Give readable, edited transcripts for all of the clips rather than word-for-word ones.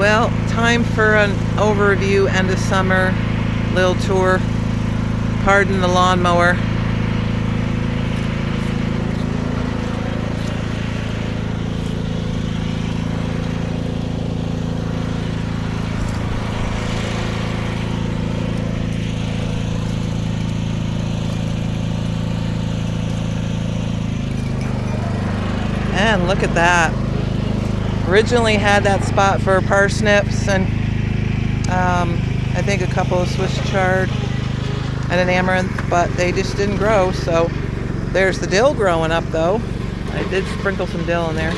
Well, time for an overview, end of summer, little tour. Pardon the lawnmower. And look at that. Originally had that spot for parsnips and I think a couple of Swiss chard and an amaranth, but they just didn't grow. So there's the dill growing up though. I did sprinkle some dill in there.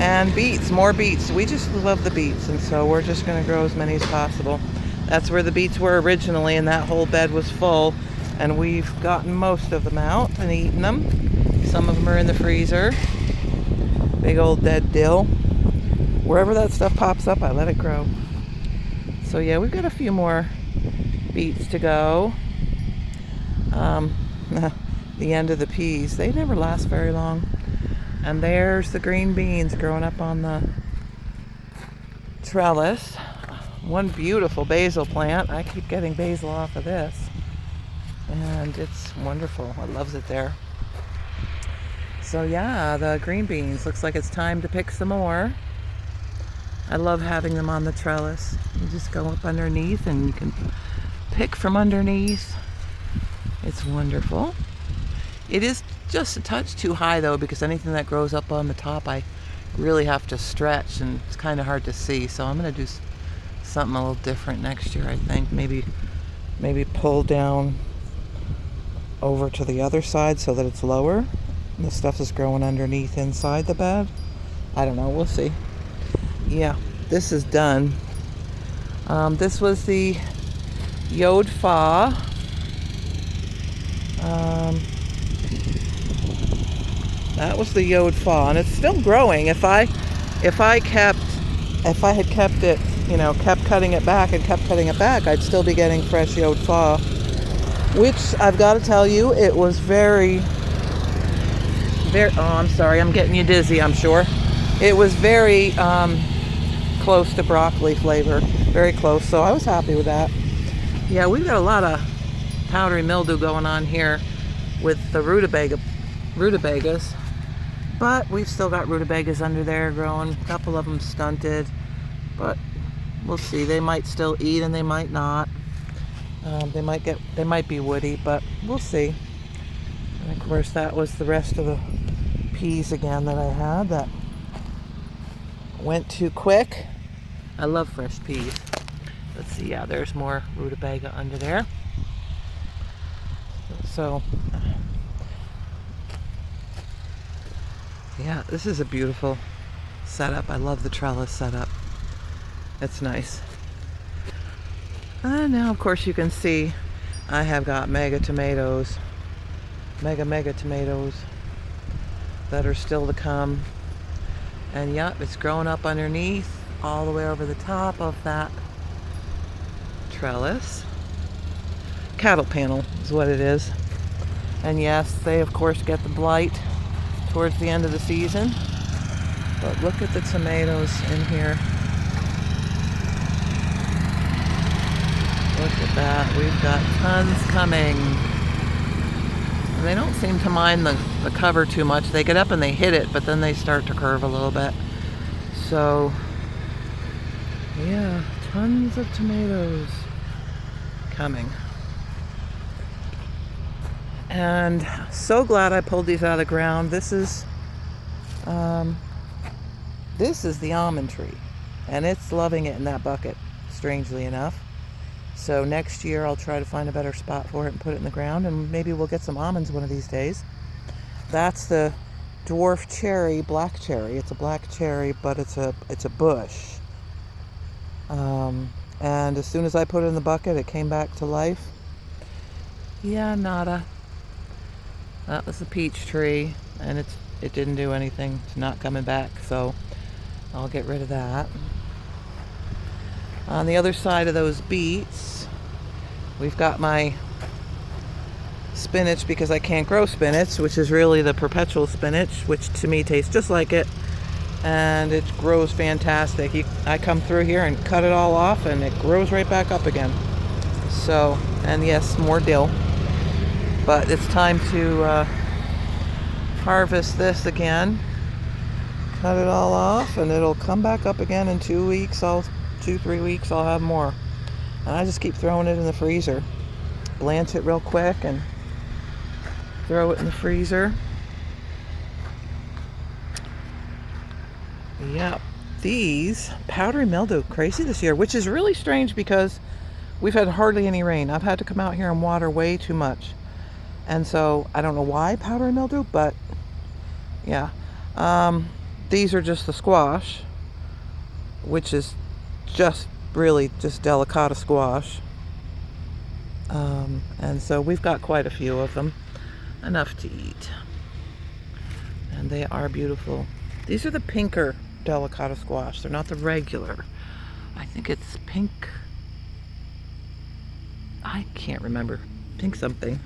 And beets, more beets. We just love the beets, and so we're just going to grow as many as possible. That's where the beets were originally, and that whole bed was full. And we've gotten most of them out and eaten them. Some of them are in the freezer. Big old dead dill. Wherever that stuff pops up, I let it grow. So yeah, we've got a few more beets to go. The end of the peas, they never last very long. And there's the green beans growing up on the trellis. One beautiful basil plant. I keep getting basil off of this. And it's wonderful. I loves it there. So yeah, the green beans. Looks like it's time to pick some more. I love having them on the trellis. You just go up underneath and you can pick from underneath. It's wonderful. It is just a touch too high though, because anything that grows up on the top I really have to stretch, and it's kind of hard to see. So I'm going to do something a little different next year, I think. Maybe pull down over to the other side so that it's lower. And the stuff is growing underneath inside the bed. I don't know, we'll see. Yeah, this is done. This was the Yod Fa. That was the Yod Fa, and it's still growing. If I had kept it, kept cutting it back, I'd still be getting fresh Yod Fa. Which I've got to tell you, it was very. Oh, I'm sorry, I'm getting you dizzy, I'm sure. It was very close to broccoli flavor, very close. So I was happy with that. Yeah, we've got a lot of powdery mildew going on here with the rutabagas. But we've still got rutabagas under there growing. A couple of them stunted, but we'll see. They might still eat and they might not. They might be woody, but we'll see. And of course, that was the rest of the peas again that I had that went too quick. I love fresh peas. Let's see. Yeah, there's more rutabaga under there. So. Yeah, this is a beautiful setup. I love the trellis setup. It's nice. And now, of course, you can see I have got mega tomatoes that are still to come. And yep, it's growing up underneath all the way over the top of that trellis. Cattle panel is what it is. And yes, they of course get the blight towards the end of the season. But look at the tomatoes in here. Look at that. We've got tons coming. And they don't seem to mind the cover too much. They get up and they hit it, but then they start to curve a little bit. So, yeah, tons of tomatoes coming. And so glad I pulled these out of the ground. This is the almond tree, and it's loving it in that bucket, strangely enough. So next year I'll try to find a better spot for it and put it in the ground, and maybe we'll get some almonds one of these days. That's the dwarf cherry, black cherry. It's a black cherry, but it's a bush. And as soon as I put it in the bucket, it came back to life. Yeah, nada. That was a peach tree, and it didn't do anything. It's not coming back, so I'll get rid of that. On the other side of those beets, we've got my spinach, because I can't grow spinach, which is really the perpetual spinach, which to me tastes just like it. and it grows fantastic. I come through here and cut it all off, and it grows right back up again. So, and yes, more dill. But it's time to harvest this again. Cut it all off, and it'll come back up again in 2 weeks. 2-3 weeks, I'll have more. And I just keep throwing it in the freezer. Blanch it real quick and throw it in the freezer. Yep. These powdery mildew crazy this year, which is really strange because we've had hardly any rain. I've had to come out here and water way too much. And so I don't know why powdery mildew, but yeah. These are just the squash, which is just really just delicata squash. And so we've got quite a few of them, enough to eat. And they are beautiful. These are the pinker delicata squash. They're not the regular. I think it's pink. I can't remember. Pink something.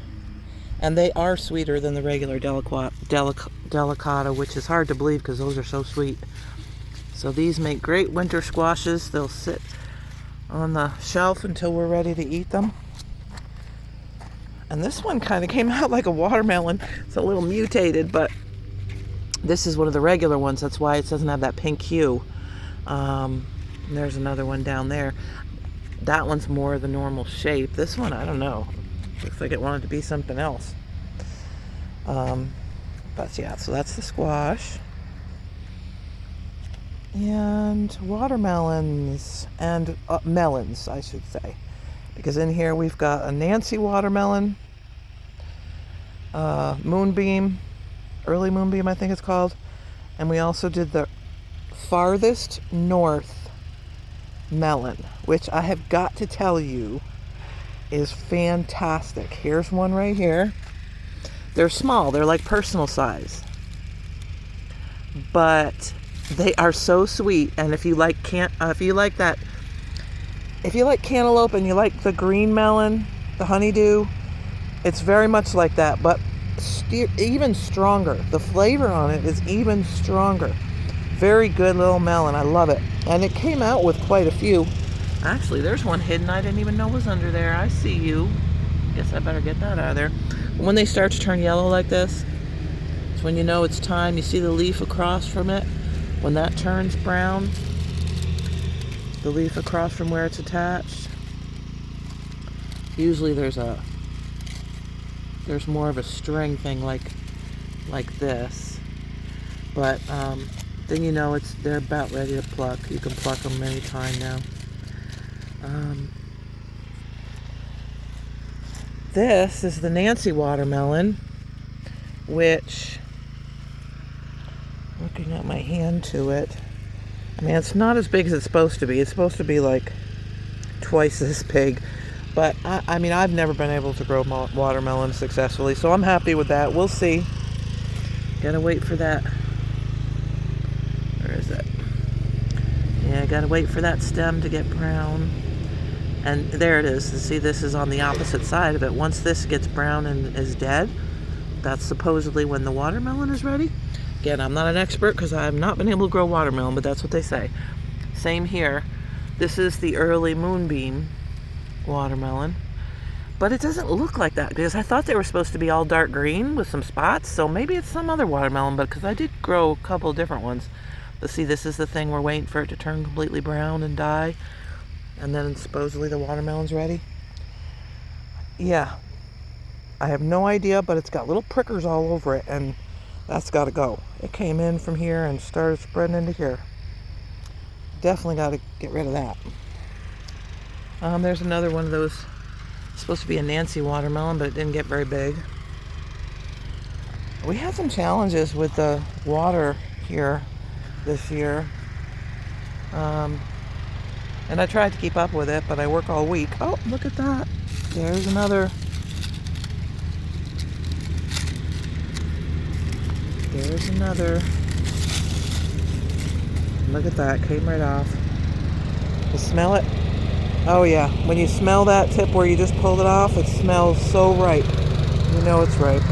And they are sweeter than the regular delicata, which is hard to believe because those are so sweet. So these make great winter squashes. They'll sit on the shelf until we're ready to eat them. And this one kind of came out like a watermelon. It's a little mutated, but this is one of the regular ones. That's why it doesn't have that pink hue. There's another one down there. That one's more the normal shape. This one, I don't know. Looks like it wanted to be something else. But yeah, so that's the squash. And watermelons and melons, I should say. Because in here we've got a Nancy watermelon, moonbeam, early moonbeam I think it's called. And we also did the farthest north melon, which I have got to tell you is fantastic. Here's one right here. They're small, they're like personal size. But they are so sweet, and if you like cantaloupe and you like the green melon, the honeydew, it's very much like that, but even stronger. The flavor on it is even stronger. Very good little melon. I love it. And it came out with quite a few. Actually, there's one hidden I didn't even know was under there. I see you. Guess I better get that out of there. When they start to turn yellow like this, it's when you know it's time. You see the leaf across from it. When that turns brown, the leaf across from where it's attached, usually there's more of a string thing like this, but then you know they're about ready to pluck. You can pluck them anytime now. This is the Nancy watermelon, which, looking at my hand to it, I mean, it's not as big as it's supposed to be. It's supposed to be like twice as big. But, I mean, I've never been able to grow watermelon successfully, so I'm happy with that. We'll see. Gotta wait for that. Where is it? Yeah, gotta wait for that stem to get brown. And there it is. See, this is on the opposite side of it. Once this gets brown and is dead, that's supposedly when the watermelon is ready. Again, I'm not an expert because I have not been able to grow watermelon, but that's what they say. Same here. This is the early moonbeam watermelon, but it doesn't look like that because I thought they were supposed to be all dark green with some spots, so maybe it's some other watermelon, but because I did grow a couple different ones. But see, this is the thing, we're waiting for it to turn completely brown and die, and then supposedly the watermelon's ready. Yeah, I have no idea, but it's got little prickers all over it, and that's got to go. It came in from here and started spreading into here. Definitely got to get rid of that. There's another one of those. It's supposed to be a Nancy watermelon, but it didn't get very big. We had some challenges with the water here this year. And I tried to keep up with it, but I work all week. Oh, look at that. There's another. There's another. Look at that. Came right off. You smell it? Oh yeah. When you smell that tip where you just pulled it off, it smells so ripe. You know it's ripe.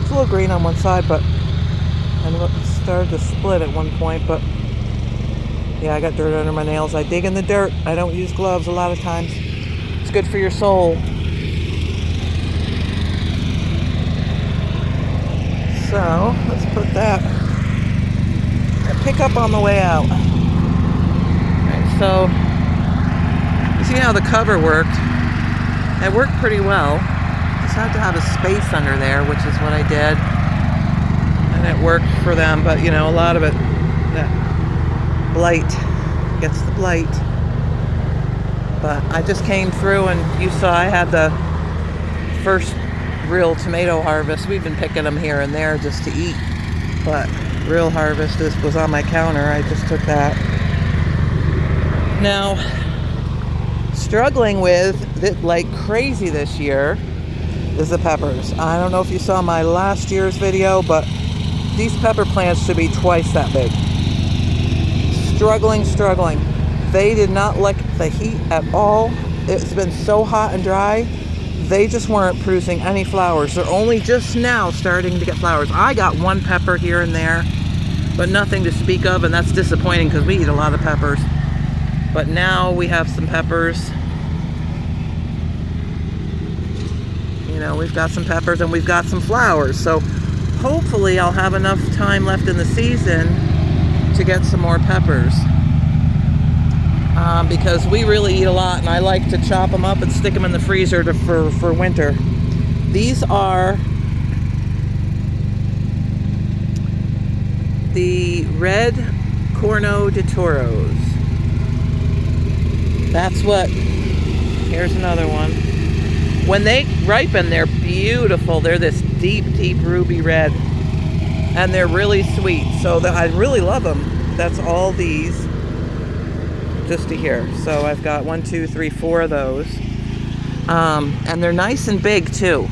It's a little green on one side, but and it started to split at one point, but yeah, I got dirt under my nails. I dig in the dirt. I don't use gloves a lot of times. It's good for your soul. So let's put that and pick up on the way out. Alright, so you see how the cover worked? It worked pretty well. Just had to have a space under there, which is what I did. And it worked for them, but you know, a lot of it, that blight gets the blight. But I just came through and you saw I had the first real tomato harvest. We've been picking them here and there just to eat, but real harvest was on my counter. I just took that. Now, struggling with it like crazy this year is the peppers. I don't know if you saw my last year's video, but these pepper plants should be twice that big. Struggling. They did not like the heat at all. It's been so hot and dry. They just weren't producing any flowers. They're only just now starting to get flowers. I got one pepper here and there, but nothing to speak of, and that's disappointing because we eat a lot of peppers. But now we have some peppers. You know, we've got some peppers and we've got some flowers. So hopefully I'll have enough time left in the season to get some more peppers. Because we really eat a lot, and I like to chop them up and stick them in the freezer for winter. These are the red Corno de Toros. That's what, here's another one. When they ripen, they're beautiful. They're this deep ruby red, and they're really sweet. So I really love them. That's all these. Just to here. So I've got 1, 2, 3, 4 of those. And they're nice and big too.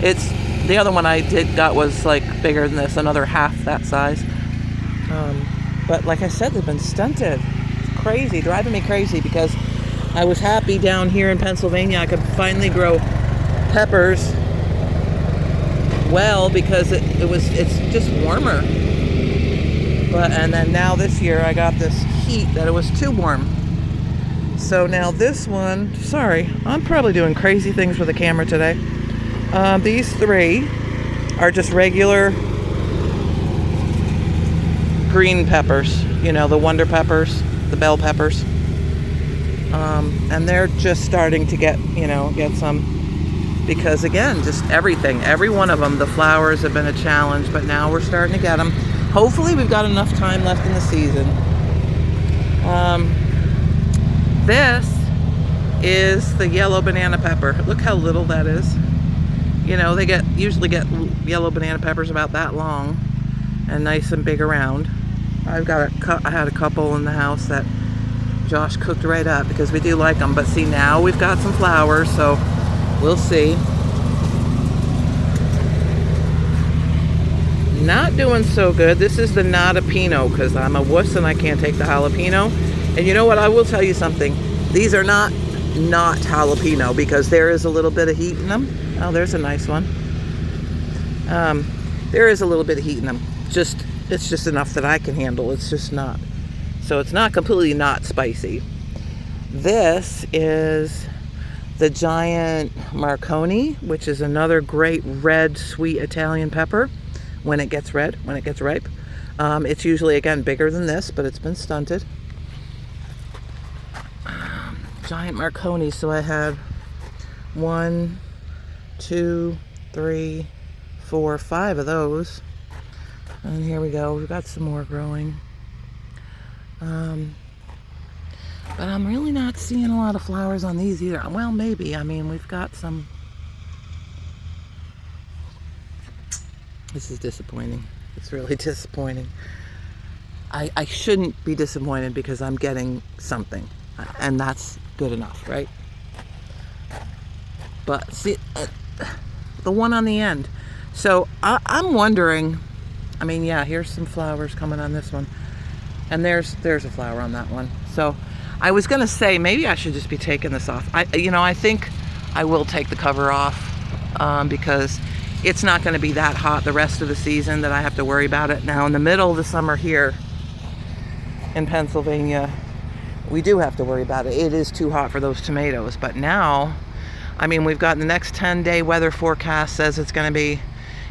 It's the other one I got was like bigger than this, another half that size. But like I said, they've been stunted. It's crazy, driving me crazy, because I was happy down here in Pennsylvania I could finally grow peppers well, because it's just warmer. And then now this year I got this heat that it was too warm. So now this one, sorry, I'm probably doing crazy things with the camera today. These 3 are just regular green peppers, you know, the wonder peppers, the bell peppers. And they're just starting to get some, because again, just every one of them, the flowers have been a challenge, but now we're starting to get them. Hopefully we've got enough time left in the season. This is the yellow banana pepper. Look how little that is. You know, they usually get yellow banana peppers about that long and nice and big around. I had a couple in the house that Josh cooked right up because we do like them. But see, now we've got some flowers, so we'll see. Not doing so good. This is the Notapino, because I'm a wuss and I can't take the jalapeno. And you know what? I will tell you something. These are not jalapeno, because there is a little bit of heat in them. Oh, there's a nice one. There is a little bit of heat in them. It's just enough that I can handle. It's just not. So it's not completely not spicy. This is the giant Marconi, which is another great red, sweet Italian pepper. When it gets ripe. It's usually, again, bigger than this, but it's been stunted. Giant Marconi, so I had 1, 2, 3, 4, 5 of those. And here we go, we've got some more growing. But I'm really not seeing a lot of flowers on these either. Well, maybe, I mean, we've got some. This is disappointing. It's really disappointing. I shouldn't be disappointed because I'm getting something, and that's good enough, right? But see, the one on the end. So I'm wondering, I mean, yeah, here's some flowers coming on this one, and there's a flower on that one. So I was gonna say maybe I should just be taking this off. I think I will take the cover off because it's not going to be that hot the rest of the season that I have to worry about it. Now in the middle of the summer here in Pennsylvania, we do have to worry about it. It is too hot for those tomatoes. But now, I mean, we've got the next 10-day weather forecast says it's going to be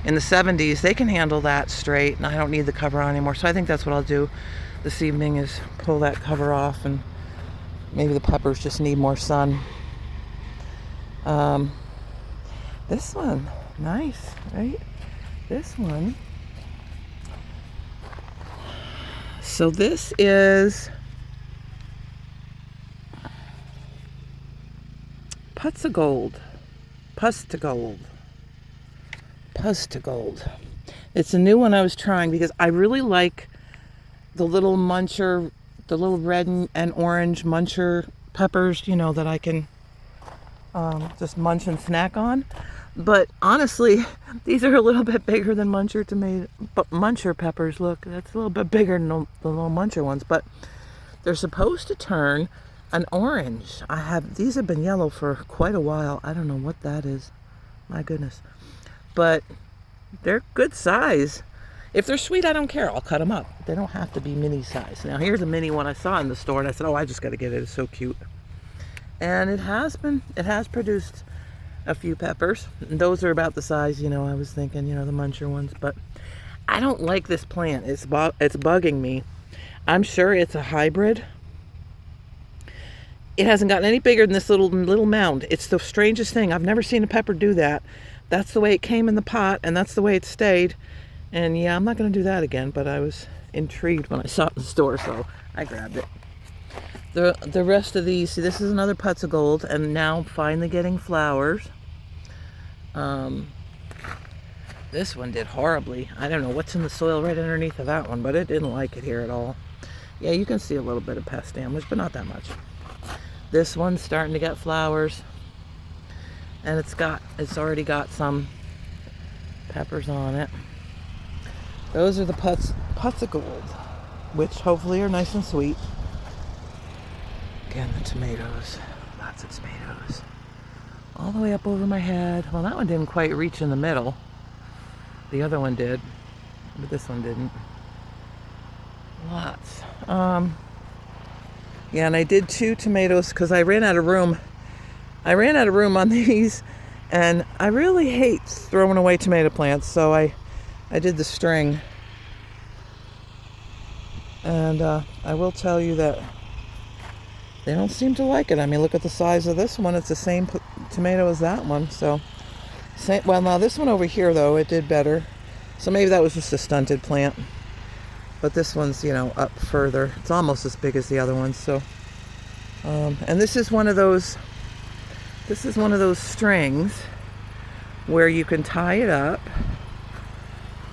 in the 70s. They can handle that straight, and I don't need the cover on anymore. So I think that's what I'll do this evening, is pull that cover off, and maybe the peppers just need more sun. This one, nice, right? This one. So this is Putz of Gold. Pus to Gold. Pus to Gold. It's a new one I was trying because I really like the little muncher, the little red and orange muncher peppers, you know, that I can just munch and snack on. But honestly, these are a little bit bigger than muncher tomato, but muncher peppers. Look, that's a little bit bigger than the little muncher ones, but they're supposed to turn an orange. These have been yellow for quite a while. I don't know what that is. My goodness. But they're good size. If they're sweet, I don't care. I'll cut them up. They don't have to be mini size. Now here's a mini one I saw in the store, and I said, oh, I just got to get it. It's so cute. And it has produced a few peppers. And those are about the size, you know, I was thinking, you know, the muncher ones. But I don't like this plant. It's bugging me. I'm sure it's a hybrid. It hasn't gotten any bigger than this little mound. It's the strangest thing. I've never seen a pepper do that. That's the way it came in the pot, and that's the way it stayed. And yeah, I'm not going to do that again, but I was intrigued when I saw it in the store, so I grabbed it. The rest of these, see, this is another Putz of Gold, and now finally getting flowers. This one did horribly. I don't know what's in the soil right underneath of that one, but it didn't like it here at all. Yeah, you can see a little bit of pest damage, but not that much. This one's starting to get flowers, and it's already got some peppers on it. Those are the Putz of Gold, which hopefully are nice and sweet. Again, the tomatoes, lots of tomatoes, all the way up over my head. Well, that one didn't quite reach in the middle. The other one did, but this one didn't. Lots. Yeah, and I did 2 tomatoes because I ran out of room. I ran out of room on these, and I really hate throwing away tomato plants, so I did the string. And I will tell you that they don't seem to like it. I mean, look at the size of this one. It's the same tomato as that one. So, well, now this one over here, though, it did better. So maybe that was just a stunted plant. But this one's, you know, up further. It's almost as big as the other ones. So, and this is one of those strings where you can tie it up,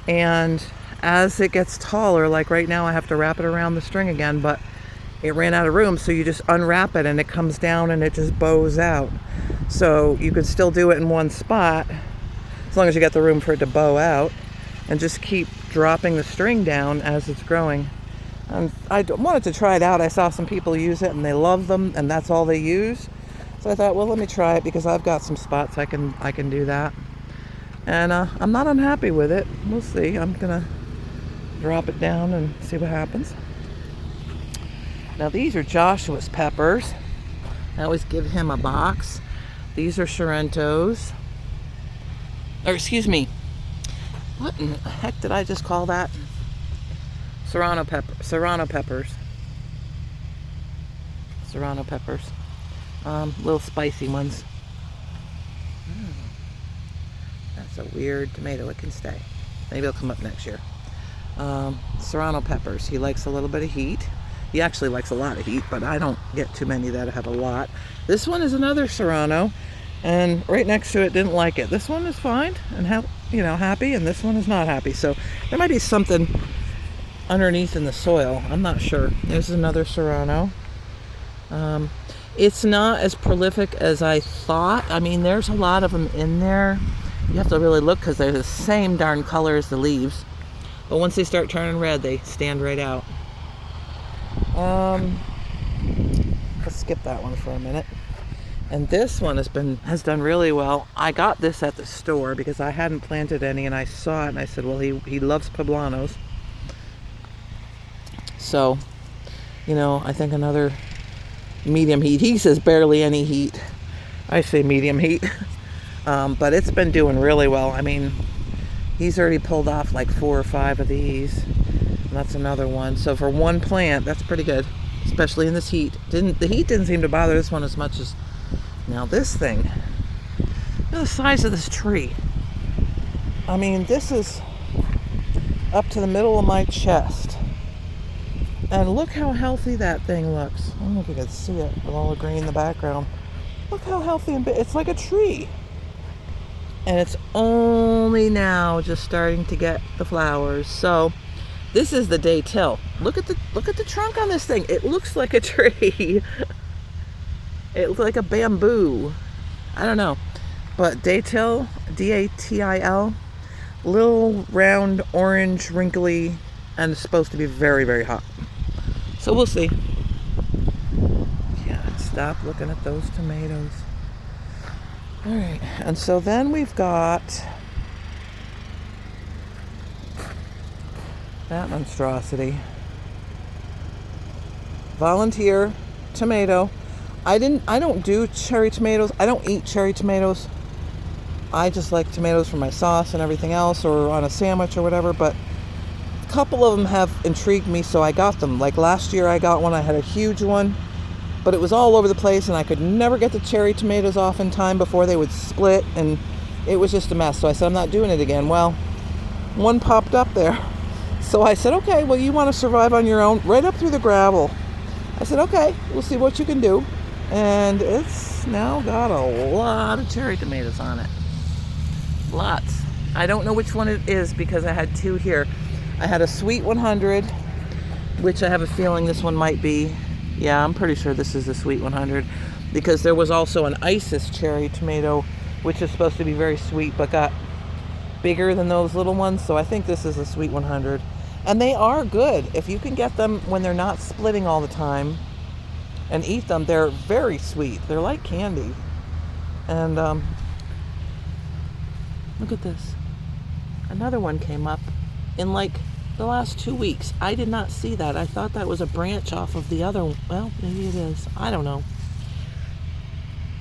and as it gets taller, like right now I have to wrap it around the string again, but it ran out of room, so you just unwrap it and it comes down and it just bows out. So you can still do it in one spot as long as you got the room for it to bow out, and just keep dropping the string down as it's growing. And I wanted to try it out. I saw some people use it and they love them, and that's all they use. So I thought, well, let me try it because I've got some spots I can do that. And I'm not unhappy with it. We'll see. I'm gonna drop it down and see what happens. Now these are Joshua's peppers. I always give him a box. These are Sorrentos. Or excuse me, what in the heck did I just call that? Serrano peppers. Serrano peppers. Little spicy ones. That's a weird tomato. It can stay. Maybe it'll come up next year. Serrano peppers. He likes a little bit of heat. He actually likes a lot of heat, but I don't get too many that have a lot. This one is another Serrano, and right next to it didn't like it. This one is fine and happy, and this one is not happy. So there might be something underneath in the soil. I'm not sure. There's another Serrano. It's not as prolific as I thought. I mean, there's a lot of them in there. You have to really look because they're the same darn color as the leaves. But once they start turning red, they stand right out. Let's skip that one for a minute. And this one has done really well. I got this at the store because I hadn't planted any, and I saw it and I said, well, he loves poblanos. So, I think another medium heat. He says barely any heat. I say medium heat. But it's been doing really well. I mean, he's already pulled off like 4 or 5 of these. And that's another one. So for one plant, that's pretty good, especially in this heat. The heat didn't seem to bother this one as much as now this thing. Look at the size of this tree. I mean, this is up to the middle of my chest. And look how healthy that thing looks. I don't know if you can see it with all the green in the background. Look how healthy and big. It's like a tree. And it's only now just starting to get the flowers. So this is the Datil. Look at the trunk on this thing. It looks like a tree. It looks like a bamboo. I don't know. But Datil, D-A-T-I-L, little round, orange, wrinkly, and it's supposed to be very, very hot. So we'll see. Yeah, stop looking at those tomatoes. All right, and so then we've got that monstrosity. Volunteer tomato. I don't do cherry tomatoes. I don't eat cherry tomatoes. I just like tomatoes for my sauce and everything else, or on a sandwich or whatever, but a couple of them have intrigued me, so I got them. Like last year I got one, I had a huge one, but it was all over the place and I could never get the cherry tomatoes off in time before they would split, and it was just a mess. So I said, I'm not doing it again. Well, one popped up there. So I said, okay, well, you want to survive on your own, right up through the gravel. I said, okay, we'll see what you can do. And it's now got a lot of cherry tomatoes on it. Lots. I don't know which one it is because I had 2 here. I had a Sweet 100, which I have a feeling this one might be. Yeah, I'm pretty sure this is the Sweet 100, because there was also an Isis cherry tomato, which is supposed to be very sweet, but got bigger than those little ones. So I think this is a Sweet 100. And they are good. If you can get them when they're not splitting all the time and eat them, they're very sweet. They're like candy. And look at this. Another one came up in like the last 2 weeks. I did not see that. I thought that was a branch off of the other one. Well, maybe it is. I don't know.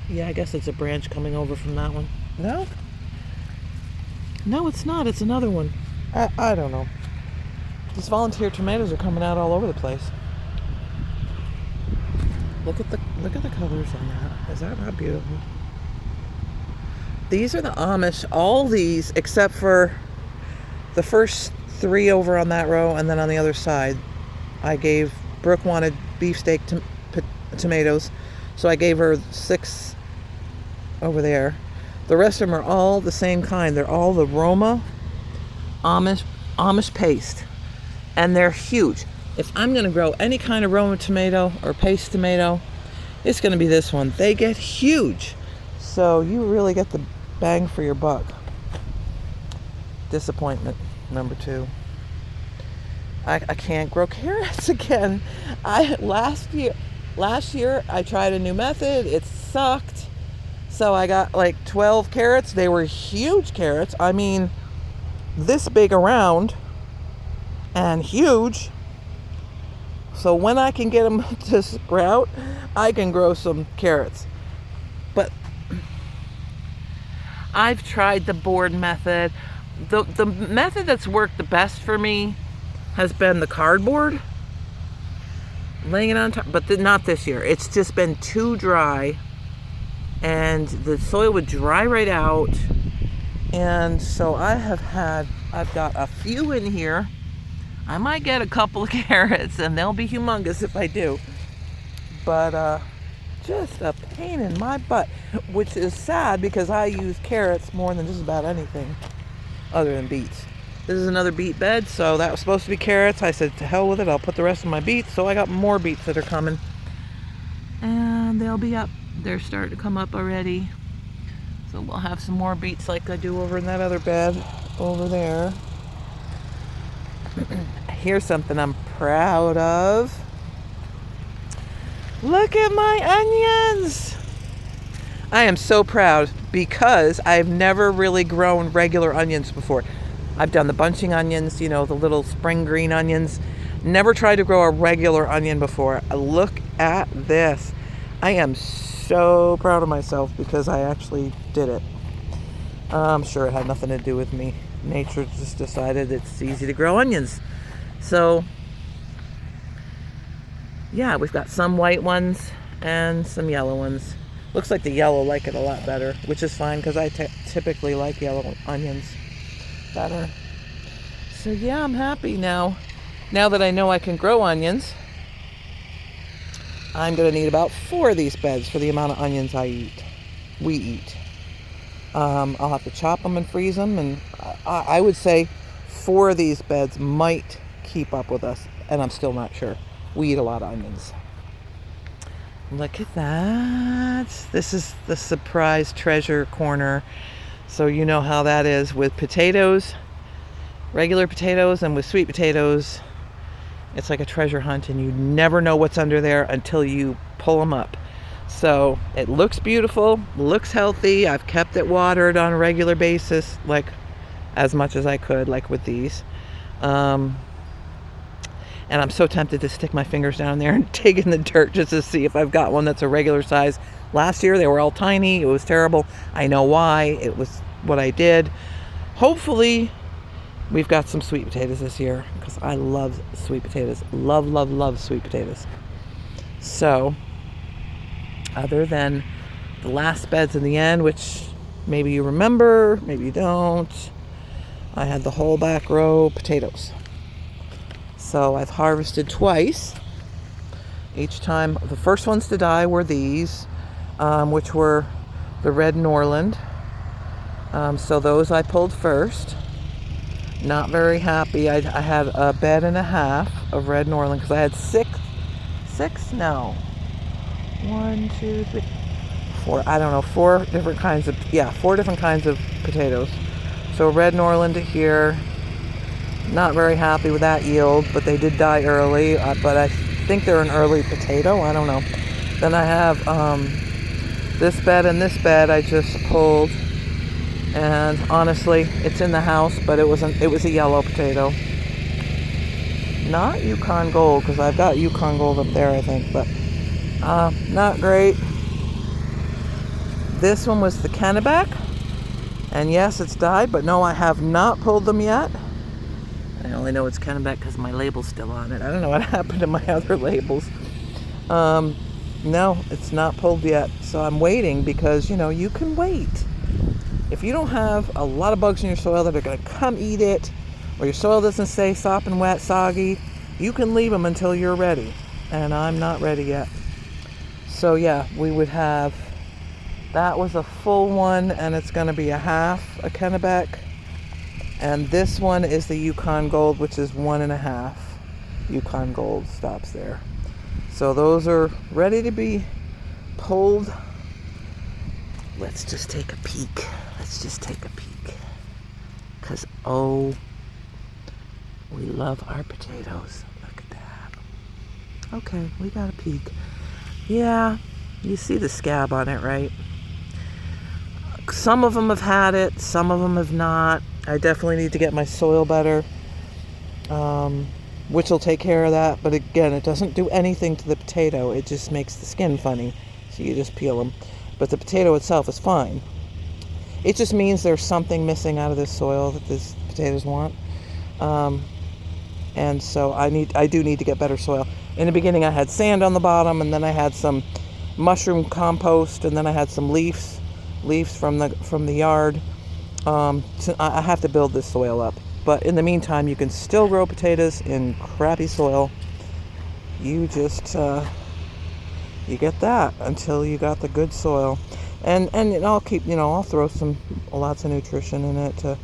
Yeah, I guess it's a branch coming over from that one. No? No, it's not. It's another one. I don't know. These volunteer tomatoes are coming out all over the place. Look at the colors on that. Is that not beautiful? These are the Amish. All these, except for the first 3 over on that row, and then on the other side, Brooke wanted beefsteak tomatoes, so I gave her 6 over there. The rest of them are all the same kind. They're all the Roma Amish paste, and they're huge. If I'm going to grow any kind of Roma tomato or paste tomato, it's going to be this one. They get huge, so you really get the bang for your buck. Disappointment number 2. I can't grow carrots again. Last year I tried a new method. It sucked. So I got like 12 carrots. They were huge carrots. I mean, this big around and huge. So when I can get them to sprout, I can grow some carrots. But I've tried the board method. The method that's worked the best for me has been the cardboard, laying it on top, but not this year. It's just been too dry, and the soil would dry right out. And so I've got a few in here. I might get a couple of carrots, and they'll be humongous if I do. But just a pain in my butt, which is sad because I use carrots more than just about anything other than beets. This is another beet bed, so that was supposed to be carrots. I said, to hell with it, I'll put the rest of my beets. So I got more beets that are coming. And they'll be up. They're starting to come up already. So we'll have some more beets like I do over in that other bed over there. Here's something I'm proud of. Look at my onions. I am so proud because I've never really grown regular onions before. I've done the bunching onions, you know, the little spring green onions. Never tried to grow a regular onion before. Look at this. I am so proud of myself because I actually did it. I'm sure it had nothing to do with me. Nature just decided it's easy to grow onions. So, yeah, we've got some white ones and some yellow ones. Looks like the yellow like it a lot better, which is fine because I typically like yellow onions better. So yeah, I'm happy now. Now that I know I can grow onions, I'm going to need about 4 of these beds for the amount of onions we eat. I'll have to chop them and freeze them, and I would say 4 of these beds might keep up with us, and I'm still not sure. We eat a lot of onions. Look at that. This is the surprise treasure corner. So you know how that is with potatoes, regular potatoes, and with sweet potatoes. It's like a treasure hunt, and you never know what's under there until you pull them up. So it looks beautiful, looks healthy. I've kept it watered on a regular basis, like as much as I could, like with these. And I'm so tempted to stick my fingers down there and dig in the dirt just to see if I've got one that's a regular size. Last year they were all tiny. It was terrible. I know why. It was what I did. Hopefully we've got some sweet potatoes this year because I love sweet potatoes. Love, love, love sweet potatoes. So other than the last beds in the end, which maybe you remember, maybe you don't, I had the whole back row potatoes. So I've harvested twice. Each time, the first ones to die were these, which were the red Norland. So those I pulled first. Not very happy. I had a bed and a half of red Norland because I had six, no. 1, 2, 3, 4, I don't know, 4 different kinds of, 4 different kinds of potatoes. So red Norland to here. Not very happy with that yield, but they did die early. But I think they're an early potato. I don't know. Then I have this bed and this bed I just pulled, and honestly, it's in the house, but it was a yellow potato. Not Yukon Gold, because I've got Yukon Gold up there, I think, but not great. This one was the Kennebec, and yes, it's died, but no, I have not pulled them yet. I only know it's Kennebec because my label's still on it. I don't know what happened to my other labels. No, it's not pulled yet. So I'm waiting because, you know, you can wait. If you don't have a lot of bugs in your soil that are going to come eat it, or your soil doesn't stay sopping wet, soggy, you can leave them until you're ready. And I'm not ready yet. So yeah, we would have, that was a full one, and it's going to be a half a Kennebec. And this one is the Yukon Gold, which is 1.5. Yukon Gold stops there. So those are ready to be pulled. Let's just take a peek. Because, oh, we love our potatoes. Look at that. Okay, we got a peek. Yeah, you see the scab on it, right? Some of them have had it, some of them have not. I definitely need to get my soil better, which will take care of that. But again, it doesn't do anything to the potato. It just makes the skin funny. So you just peel them. But the potato itself is fine. It just means there's something missing out of this soil that these potatoes want. And so I do need to get better soil. In the beginning, I had sand on the bottom, and then I had some mushroom compost, and then I had some leaves from the yard. So I have to build this soil up. But in the meantime, you can still grow potatoes in crappy soil. You just, you get that until you got the good soil. And I'll keep, I'll throw lots of nutrition in it to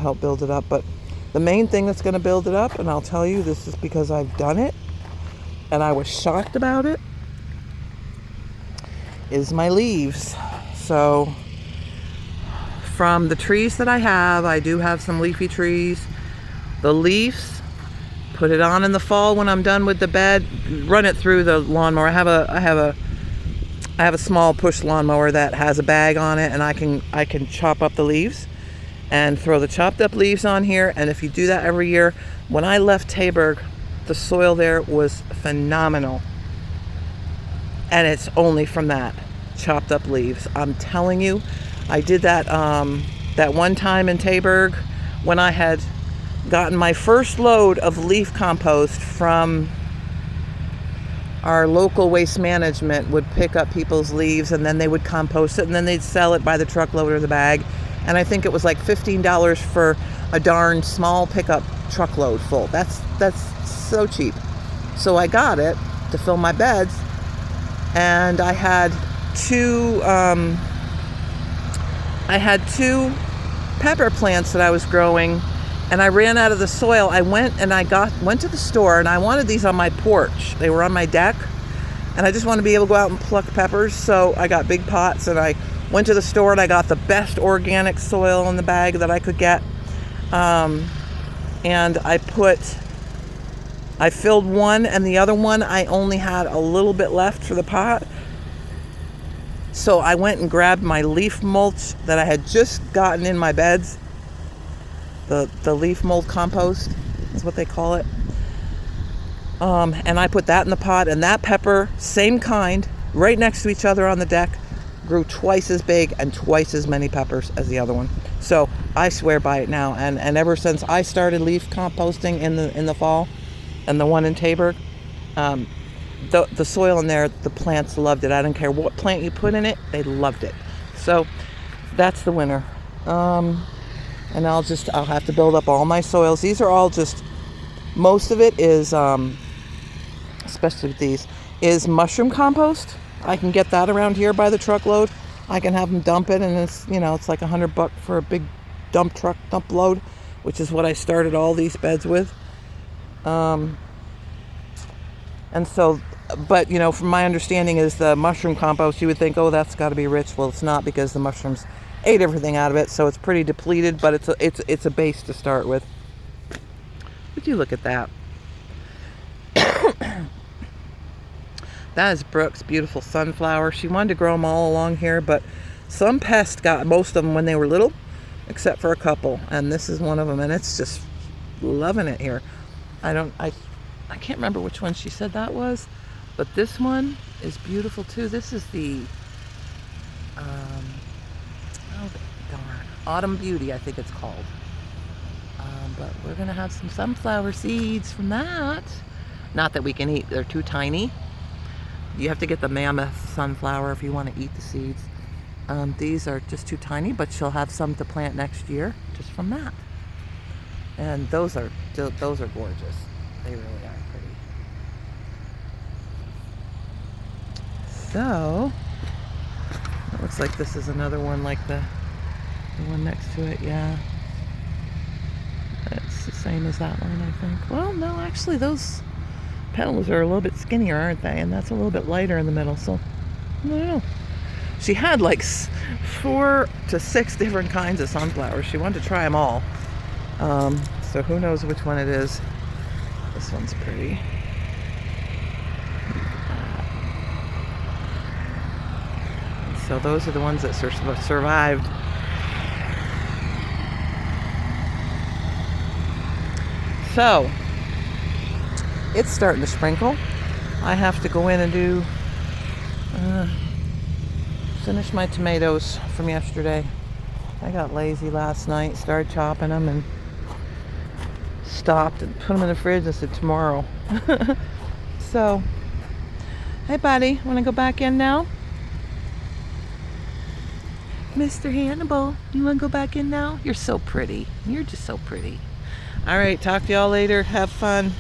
help build it up. But the main thing that's going to build it up, and I'll tell you, this is because I've done it, and I was shocked about it, is my leaves. So from the trees that I do have some leafy trees. The leaves, put it on in the fall when I'm done with the bed, run it through the lawnmower. I have a I have a small push lawnmower that has a bag on it, and I can chop up the leaves and throw the chopped up leaves on here. And if you do that every year, when I left Taberg, the soil there was phenomenal. And it's only from that chopped up leaves. I'm telling you, I did that that one time in Taberg when I had gotten my first load of leaf compost from our local waste management. Would pick up people's leaves and then they would compost it and then they'd sell it by the truckload or the bag. And I think it was like $15 for a darn small pickup truckload full. That's so cheap. So I got it to fill my beds, and I had two pepper plants that I was growing, and I ran out of the soil. I went to the store, and I wanted these on my porch. They were on my deck, and I just wanted to be able to go out and pluck peppers. So I got big pots, and I went to the store and I got the best organic soil in the bag that I could get. And I filled one, and the other one I only had a little bit left for the pot. So I went and grabbed my leaf mulch that I had just gotten in my beds. The leaf mold compost is what they call it. And I put that in the pot, and that pepper, same kind, right next to each other on the deck, grew twice as big and twice as many peppers as the other one. So I swear by it now. And ever since I started leaf composting in the fall, and the one in Taberg, the soil in there, the plants loved it. I don't care what plant you put in it, they loved it. So that's the winner. And I'll have to build up all my soils. These are all just, most of it is, especially with these, is mushroom compost. I can get that around here by the truckload. I can have them dump it, and it's like $100 for a big dump load, which is what I started all these beds with. And so, but from my understanding is the mushroom compost, you would think, oh, that's got to be rich. Well, it's not, because the mushrooms ate everything out of it, so it's pretty depleted, but it's a base to start with. Would you look at that? That is Brooke's beautiful sunflower. She wanted to grow them all along here, but some pest got most of them when they were little, except for a couple, and this is one of them, and it's just loving it here. I can't remember which one she said that was, but this one is beautiful too. This is the Autumn Beauty, I think it's called. But we're gonna have some sunflower seeds from that. Not that we can eat, they're too tiny. You have to get the mammoth sunflower if you want to eat the seeds. These are just too tiny, but she'll have some to plant next year just from that. And those are gorgeous. They really are pretty. So it looks like this is another one like the one next to it. Yeah, it's the same as that one, I think. Well, no, actually those petals are a little bit skinnier, aren't they? And that's a little bit lighter in the middle, so I don't know. She had like 4 to 6 different kinds of sunflowers. She wanted to try them all. So who knows which one it is. This one's pretty. So those are the ones that survived. So it's starting to sprinkle. I have to go in and finish my tomatoes from yesterday. I got lazy last night, started chopping them and stopped and put them in the fridge and said tomorrow. So, hey buddy, want to go back in now? Mr. Hannibal, you want to go back in now? You're so pretty. You're just so pretty. All right, talk to y'all later. Have fun.